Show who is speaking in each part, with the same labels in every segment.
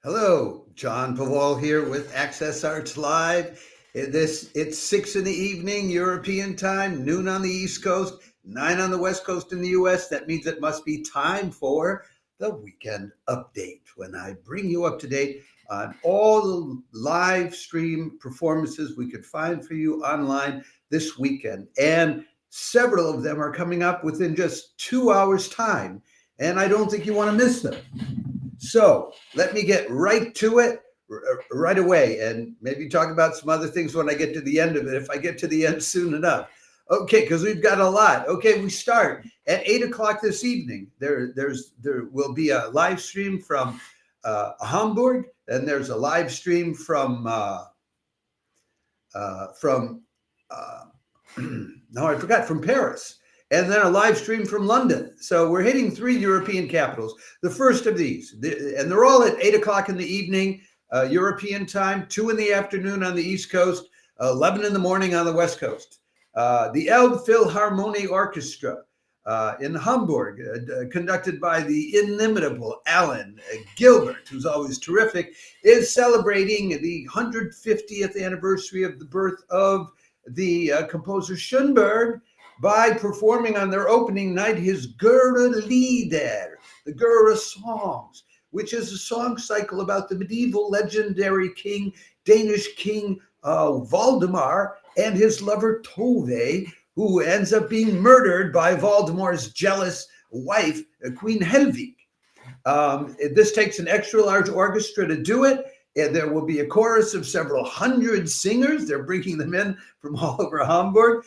Speaker 1: Hello, John Paval here with Access Arts Live. It's 6 in the evening, European time, noon on the East Coast, 9 on the West Coast in the US. That means it must be time for the weekend update when I bring you up to date on all the live stream performances we could find for you online this weekend. And several of them are coming up within just 2 hours' time. And I don't think you want to miss them. So let me get right to it right away and maybe talk about some other things when I get to the end of it, if I get to the end soon enough. Okay, because we've got a lot. Okay, we start at 8 o'clock this evening. There will be a live stream from Hamburg, and there's a live stream from no, I forgot, from Paris, and then a live stream from London. So we're hitting 3 European capitals. The first of these, and they're all at 8 o'clock in the evening, European time, 2 in the afternoon on the East Coast, 11 in the morning on the West Coast. The Elbphilharmonie Orchestra in Hamburg, conducted by the inimitable Alan Gilbert, who's always terrific, is celebrating the 150th anniversary of the birth of the composer Schoenberg by performing on their opening night his Gurre-Lieder, the Gurre songs, which is a song cycle about the medieval legendary king, Danish king Valdemar, and his lover Tove, who ends up being murdered by Valdemar's jealous wife, Queen Helvig. This takes an extra large orchestra to do it. And there will be a chorus of several hundred singers. They're bringing them in from all over Hamburg.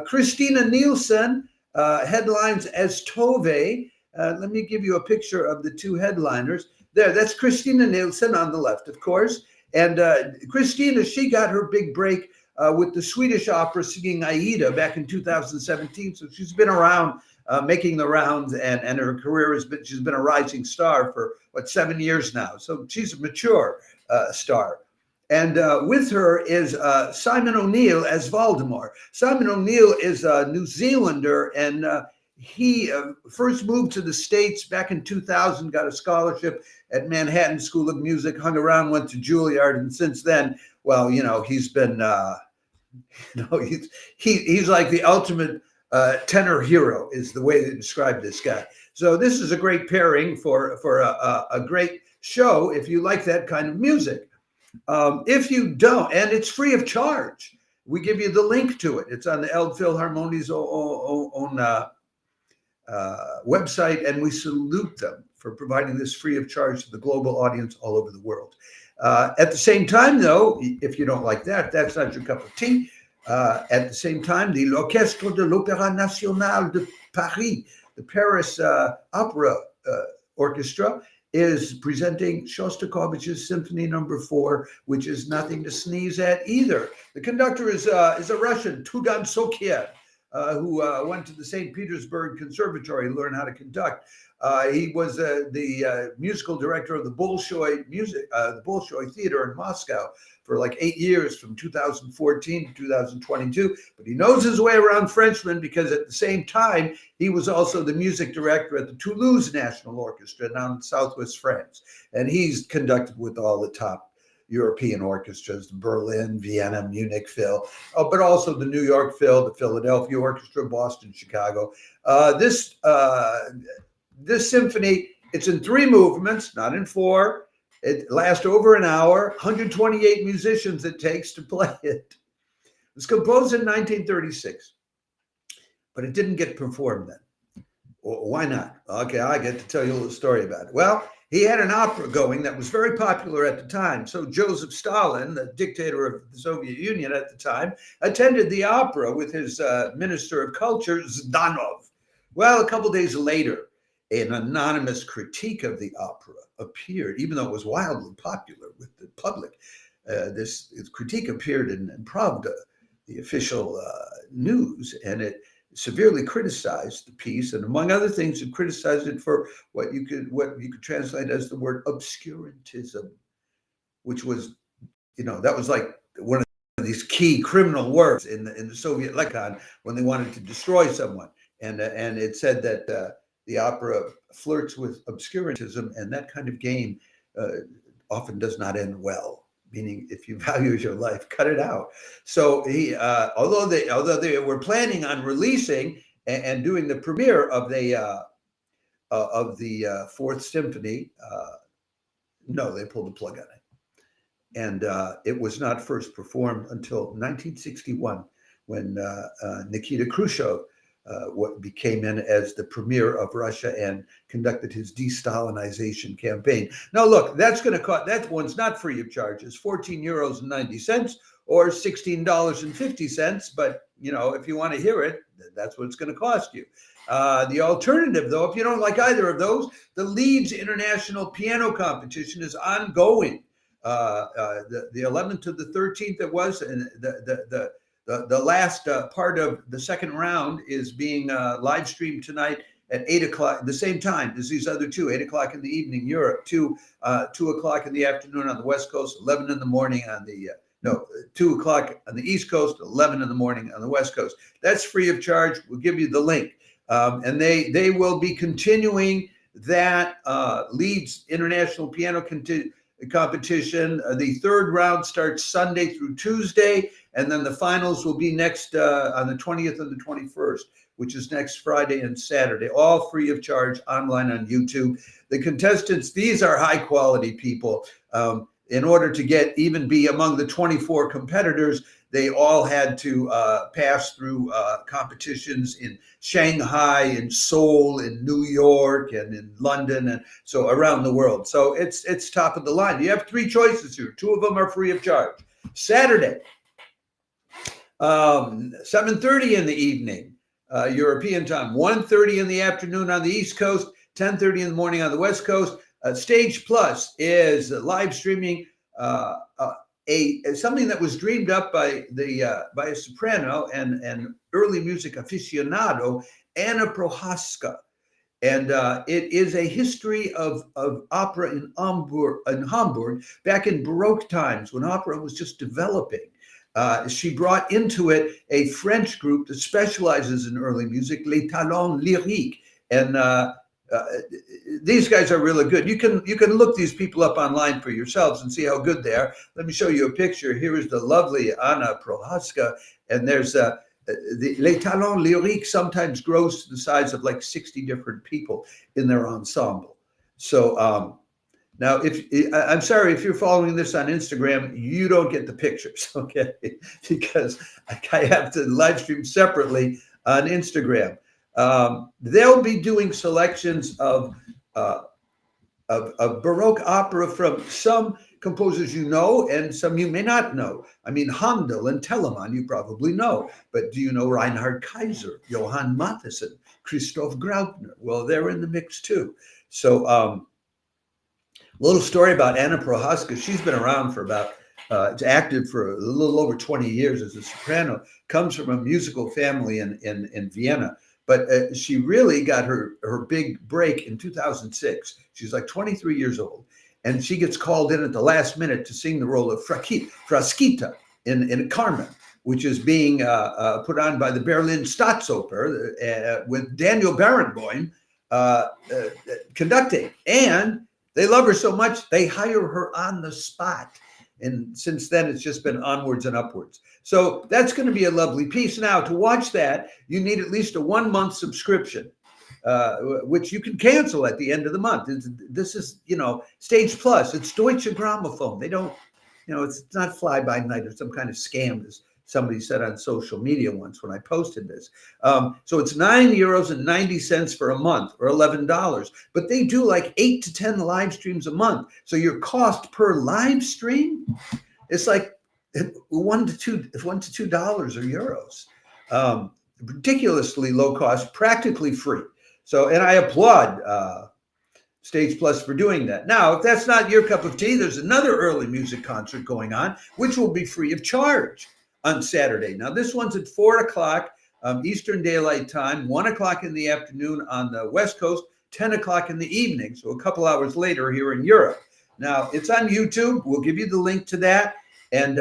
Speaker 1: Christina Nielsen headlines as Tove. Let me give you a picture of the 2 headliners. There, that's Christina Nielsen on the left, of course. And Christina, she got her big break with the Swedish opera singing Aida back in 2017. So she's been around making the rounds, and her career she's been a rising star for 7 years now. So she's a mature star. And with her is Simon O'Neill as Valdemar. Simon O'Neill is a New Zealander, and he first moved to the States back in 2000, got a scholarship at Manhattan School of Music, hung around, went to Juilliard, and since then, well, he's been, he's like the ultimate tenor hero is the way they describe this guy. So this is a great pairing for a great show if you like that kind of music. If you don't, and it's free of charge, we give you the link to it. It's on the Elbphilharmonie's own website, and we salute them for providing this free of charge to the global audience all over the world. At the same time, though, if you don't like that, that's not your cup of tea. At the same time, the Orchestra de l'Opéra National de Paris, the Paris Opera Orchestra, is presenting Shostakovich's Symphony No. 4, which is nothing to sneeze at either. The conductor is a Russian, Tugan Sokiev, who went to the St. Petersburg Conservatory to learn how to conduct. He was the musical director of the Bolshoi Theater in Moscow for like 8 years, from 2014 to 2022. But he knows his way around Frenchmen because at the same time, he was also the music director at the Toulouse National Orchestra down in Southwest France. And he's conducted with all the top European orchestras, Berlin, Vienna, Munich Phil, but also the New York Phil, the Philadelphia Orchestra, Boston, Chicago. This symphony, it's in 3 movements, not in 4. It lasts over an hour, 128 musicians it takes to play it. It was composed in 1936, but it didn't get performed then. Why not? Okay, I get to tell you a little story about it. Well, he had an opera going that was very popular at the time. So Joseph Stalin, the dictator of the Soviet Union at the time, attended the opera with his Minister of Culture, Zdanov. Well, a couple days later, an anonymous critique of the opera appeared, even though it was wildly popular with the public. This critique appeared in Pravda, the official news, and it severely criticized the piece, and among other things, it criticized it for what you could translate as the word obscurantism, which was, that was like one of these key criminal words in the Soviet lexicon when they wanted to destroy someone, and it said that the opera flirts with obscurantism, and that kind of game often does not end well. Meaning, if you value your life, cut it out. So he, although they were planning on releasing and doing the premiere of the Fourth Symphony, no, they pulled the plug on it, and it was not first performed until 1961 when Nikita Khrushchev came in as the premier of Russia and conducted his de-Stalinization campaign. Now, look, that's going to cost. That one's not free of charge. It's €14.90 or $16.50. But you know, if you want to hear it, that's what it's going to cost you. The alternative, though, if you don't like either of those, the Leeds International Piano Competition is ongoing. The 11th to the 13th, it was, and the last part of the second round is being live streamed tonight at 8 o'clock, the same time as these other two, 8 o'clock in the evening, Europe, 2 o'clock in the afternoon on the West Coast, 11 in the morning on the, 2 o'clock on the East Coast, 11 in the morning on the West Coast. That's free of charge. We'll give you the link. And they will be continuing that Leeds International Piano competition. The third round starts Sunday through Tuesday, and then the finals will be next on the 20th and the 21st, which is next Friday and Saturday, all free of charge online on YouTube. The contestants, these are high quality people. In order to be among the 24 competitors, they all had to pass through competitions in Shanghai, in Seoul, in New York, and in London, and so around the world. So it's top of the line. You have three choices here. Two of them are free of charge. Saturday, 7:30 in the evening, European time, 1:30 in the afternoon on the East Coast, 10:30 in the morning on the West Coast. Stage Plus is live streaming something that was dreamed up by a soprano and early music aficionado, Anna Prohaska. And it is a history of opera in Hamburg back in Baroque times when opera was just developing. She brought into it a French group that specializes in early music, Les Talents Lyriques. And these guys are really good. You can look these people up online for yourselves and see how good they are. Let me show you a picture. Here is the lovely Anna Prohaska, and there's the Les Talents Lyriques sometimes grows to the size of like 60 different people in their ensemble. So now, I'm sorry if you're following this on Instagram, you don't get the pictures, okay? Because I have to live stream separately on Instagram. They'll be doing selections of Baroque opera from some composers you know and some you may not know. I mean, Handel and Telemann you probably know, but do you know Reinhard Kaiser, Johann Mattheson, Christoph Graupner? Well, they're in the mix too. So a little story about Anna Prohaska. She's been around for about, it's active for a little over 20 years as a soprano, comes from a musical family in Vienna. But she really got her big break in 2006. She's like 23 years old. And she gets called in at the last minute to sing the role of Frasquita in Carmen, which is being put on by the Berlin Staatsoper with Daniel Barenboim conducting. And they love her so much, they hire her on the spot. And since then, it's just been onwards and upwards. So that's going to be a lovely piece. Now, to watch that, you need at least a 1-month subscription, which you can cancel at the end of the month. This is, Stage Plus. It's Deutsche Grammophon. They don't, it's not fly by night or some kind of scam, as somebody said on social media once when I posted this. So it's €9.90 for a month, or $11. But they do like 8 to 10 live streams a month. So your cost per live stream, it's like $1 to $2 or euros. Ridiculously low cost, practically free. So, and I applaud Stage Plus for doing that. Now, if that's not your cup of tea, there's another early music concert going on, which will be free of charge on Saturday. Now, this one's at 4 o'clock Eastern Daylight Time, 1 o'clock in the afternoon on the West Coast, 10 o'clock in the evening, so a couple hours later here in Europe. Now, it's on YouTube. We'll give you the link to that. And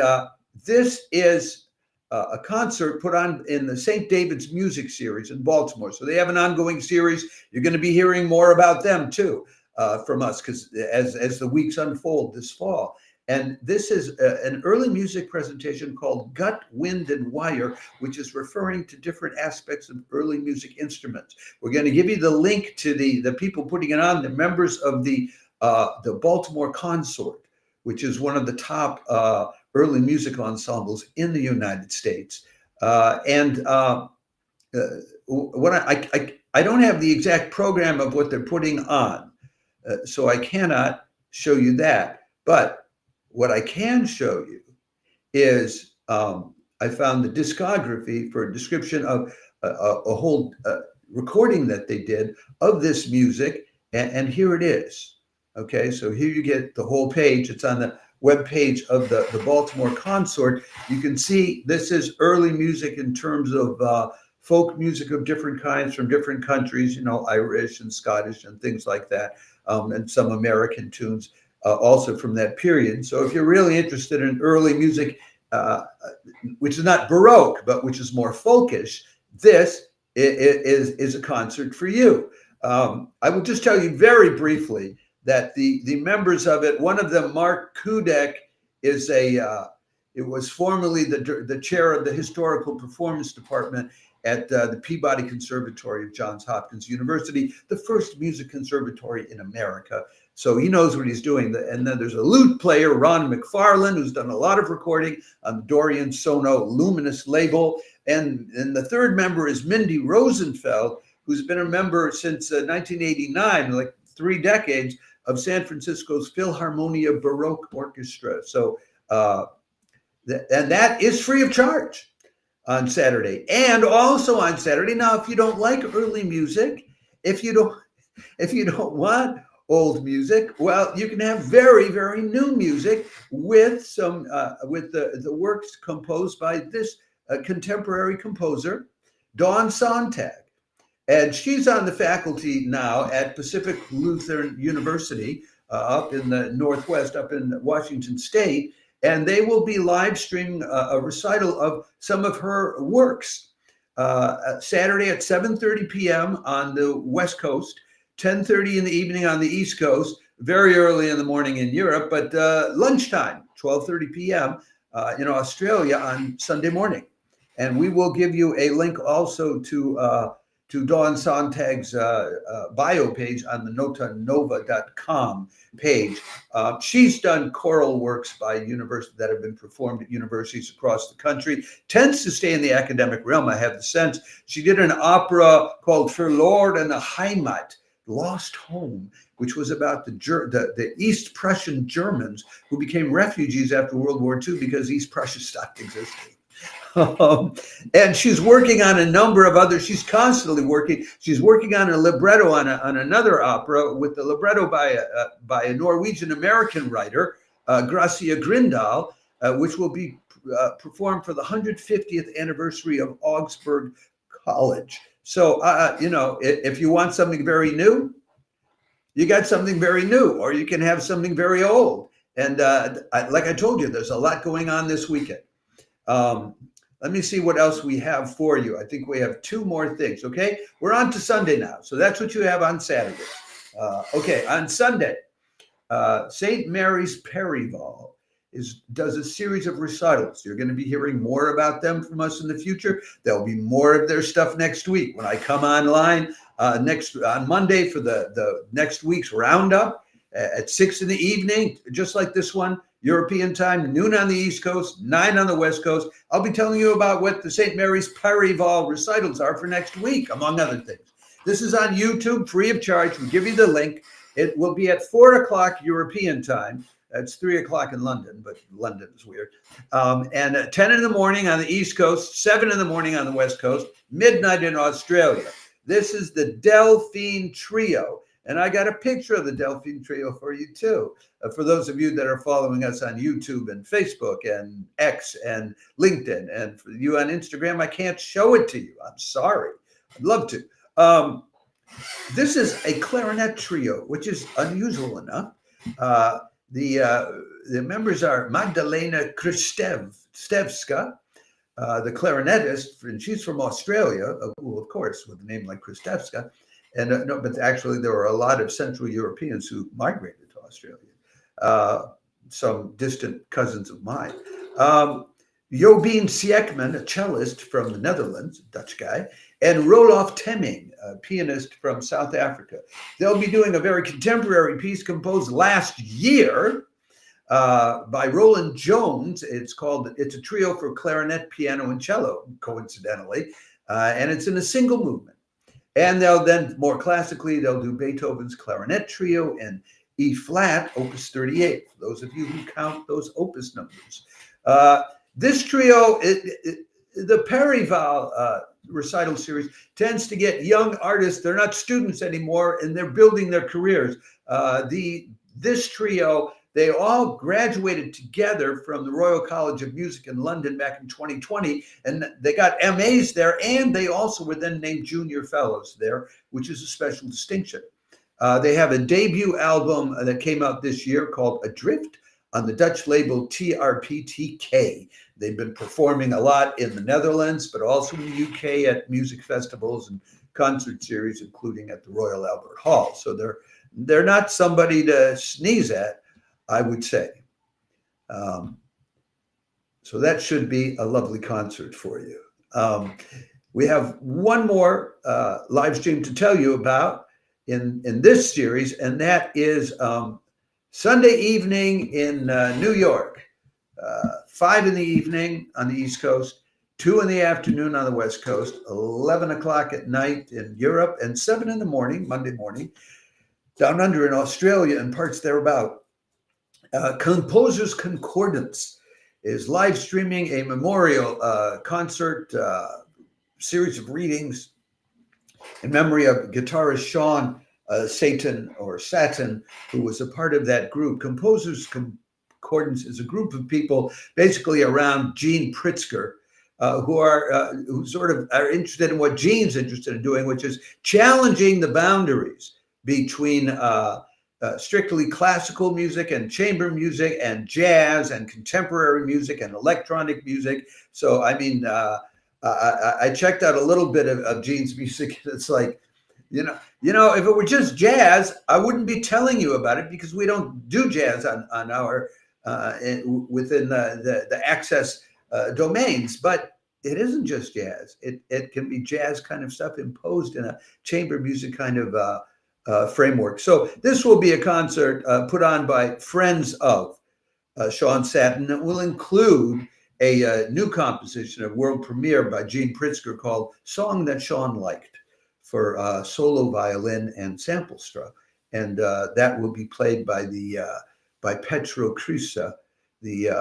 Speaker 1: this is a concert put on in the St. David's Music Series in Baltimore. So they have an ongoing series. You're going to be hearing more about them, too. from us, because as the weeks unfold this fall. And this is an early music presentation called Gut, Wind, and Wire, which is referring to different aspects of early music instruments. We're going to give you the link to the people putting it on, the members of the Baltimore Consort, which is one of the top early musical ensembles in the United States. What I don't have the exact program of what they're putting on, so I cannot show you that. But what I can show you is I found the discography for a description of a whole recording that they did of this music, and here it is. Okay, so here you get the whole page. It's on the web page of the Baltimore Consort. You can see this is early music in terms of folk music of different kinds from different countries, you know, Irish and Scottish and things like that, and some American tunes also from that period. So if you're really interested in early music, which is not Baroque, but which is more folkish, this is a concert for you. I will just tell you very briefly that the members of it, one of them, Mark Kudek, is it was formerly the chair of the Historical Performance Department at the Peabody Conservatory of Johns Hopkins University, the first music conservatory in America. So he knows what he's doing. And then there's a lute player, Ron McFarlane, who's done a lot of recording on the Dorian Sono Luminous label. And the third member is Mindy Rosenfeld, who's been a member since 1989, like 3 decades, of San Francisco's Philharmonia Baroque Orchestra. So, and that is free of charge on Saturday. And also on Saturday, now, if you don't like early music, if you don't want old music, well, you can have very, very new music with some with the works composed by this contemporary composer, Dawn Sonntag. And she's on the faculty now at Pacific Lutheran University up in the Northwest, up in Washington State. And they will be live streaming a recital of some of her works Saturday at 7:30 p.m. on the West Coast, 10:30 in the evening on the East Coast, very early in the morning in Europe, but lunchtime, 12:30 p.m. In Australia on Sunday morning. And we will give you a link also to Dawn Sonntag's bio page on the notanova.com page. She's done choral works by universities that have been performed at universities across the country, tends to stay in the academic realm, I have the sense. She did an opera called Verloren Heimat, Lost Home, which was about the East Prussian Germans who became refugees after World War II because East Prussia stopped existing. And she's working on a number of others. She's constantly working. She's working on a libretto on another opera with the libretto by a Norwegian American writer, Gracia Grindal, which will be performed for the 150th anniversary of Augsburg College. So, if you want something very new, you got something very new, or you can have something very old. And like I told you, there's a lot going on this weekend. Let me see what else we have for you. I think we have 2 more things, okay? We're on to Sunday now. So that's what you have on Saturday. Okay, on Sunday, St. Mary's Perivale does a series of recitals. You're going to be hearing more about them from us in the future. There'll be more of their stuff next week when I come online on Monday for the next week's roundup at 6 in the evening, just like this one. European time, noon on the East Coast, 9 on the West Coast. I'll be telling you about what the St. Mary's Perivale recitals are for next week, among other things. This is on YouTube, free of charge. We'll give you the link. It will be at 4 o'clock European time. That's 3 o'clock in London, but London is weird. And at 10 in the morning on the East Coast, 7 in the morning on the West Coast, midnight in Australia. This is the Delphine Trio. And I got a picture of the Delphine Trio for you, too. For those of you that are following us on YouTube and Facebook and X and LinkedIn. And for you on Instagram, I can't show it to you. I'm sorry. I'd love to. This is a clarinet trio, which is unusual enough. The members are Magdalena Kristevska, the clarinetist, and she's from Australia, well, of course, with a name like Kristevska. And no, but actually there were a lot of Central Europeans who migrated to Australia, some distant cousins of mine. Jobien Siekman, a cellist from the Netherlands, a Dutch guy, and Rolof Temming, a pianist from South Africa. They'll be doing a very contemporary piece composed last year by Roland Jones. It's a trio for clarinet, piano, and cello, coincidentally, and it's in a single movement. And they'll then, more classically, they'll do Beethoven's clarinet trio in E flat, opus 38, for those of you who count those opus numbers. This trio, the Perivale recital series, tends to get young artists. They're not students anymore, and they're building their careers. This trio, they all graduated together from the Royal College of Music in London back in 2020, and they got MAs there, and they also were then named junior fellows there, which is a special distinction. They have a debut album that came out this year called Adrift on the Dutch label TRPTK. They've been performing a lot in the Netherlands, but also in the UK at music festivals and concert series, including at the Royal Albert Hall. So they're not somebody to sneeze at, I would say. So that should be a lovely concert for you. We have one more live stream to tell you about in this series, and that is Sunday evening in New York, 5 in the evening on the East Coast, 2 in the afternoon on the West Coast, 11 o'clock at night in Europe, and 7 in the morning, Monday morning, down under in Australia and parts thereabout. Composers Concordance is live streaming a memorial concert series of readings in memory of guitarist Sean Satin, who was a part of that group. Composers Concordance is a group of people basically around Gene Pritzker, who sort of are interested in what Gene's interested in doing, which is challenging the boundaries between strictly classical music and chamber music and jazz and contemporary music and electronic music. So, I mean, I checked out a little bit of Gene's music. It's like, you know, if it were just jazz, I wouldn't be telling you about it because we don't do jazz on our within the access domains. But it isn't just jazz. It can be jazz kind of stuff imposed in a chamber music kind of framework. So this will be a concert put on by friends of Sean Satin that will include a new composition, a world premiere by Gene Pritzker called Song That Sean Liked for solo violin and sample straw. And that will be played by Petro Krysa, the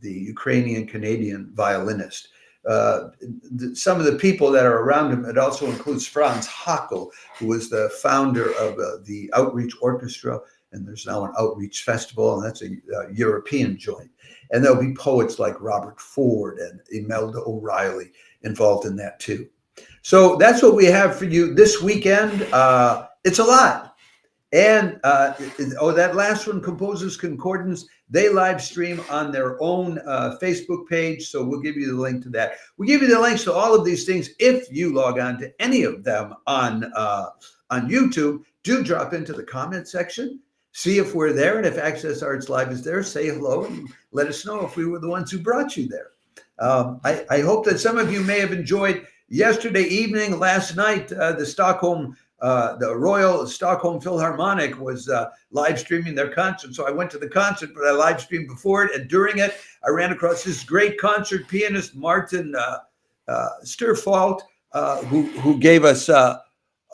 Speaker 1: Ukrainian Canadian violinist. Some of the people that are around him, it also includes Franz Hackl, who was the founder of the Outreach Orchestra, and there's now an Outreach Festival, and that's a European joint. And there'll be poets like Robert Ford and Imelda O'Reilly involved in that too. So that's what we have for you this weekend. It's a lot. And that last one, Composers Concordance, they live stream on their own Facebook page. So we'll give you the link to that. We'll give you the links to all of these things if you log on to any of them on YouTube. Do drop into the comment section, see if we're there. And if Access Arts Live is there, say hello and let us know if we were the ones who brought you there. I hope that some of you may have enjoyed yesterday evening, last night, the Royal Stockholm Philharmonic was live streaming their concert. So I went to the concert, but I live streamed before it. And during it, I ran across this great concert pianist, Martin Sturfalt, who gave us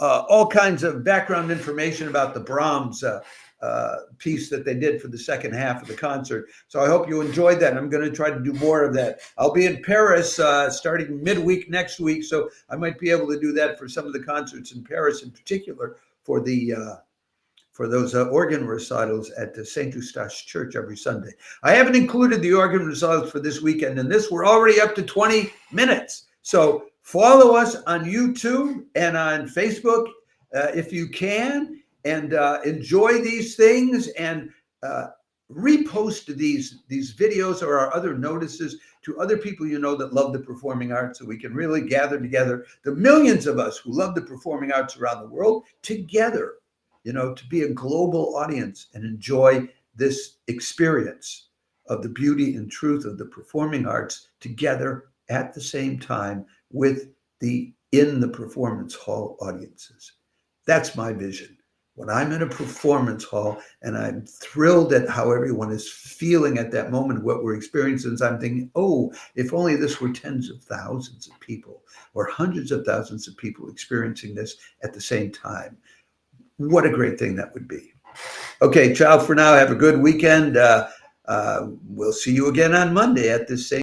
Speaker 1: all kinds of background information about the Brahms piece that they did for the second half of the concert. So I hope you enjoyed that. I'm going to try to do more of that. I'll be in Paris starting midweek next week, so I might be able to do that for some of the concerts in Paris, in particular for those organ recitals at the St. Eustache Church every Sunday. I haven't included the organ recitals for this weekend, and we're already up to 20 minutes. So follow us on YouTube and on Facebook if you can. And enjoy these things. And repost these videos or our other notices to other people you know that love the performing arts, so we can really gather together the millions of us who love the performing arts around the world together, to be a global audience and enjoy this experience of the beauty and truth of the performing arts together at the same time with in the performance hall audiences. That's my vision. When I'm in a performance hall and I'm thrilled at how everyone is feeling at that moment, what we're experiencing, I'm thinking, oh, if only this were tens of thousands of people or hundreds of thousands of people experiencing this at the same time. What a great thing that would be. Okay, ciao for now. Have a good weekend. We'll see you again on Monday at this same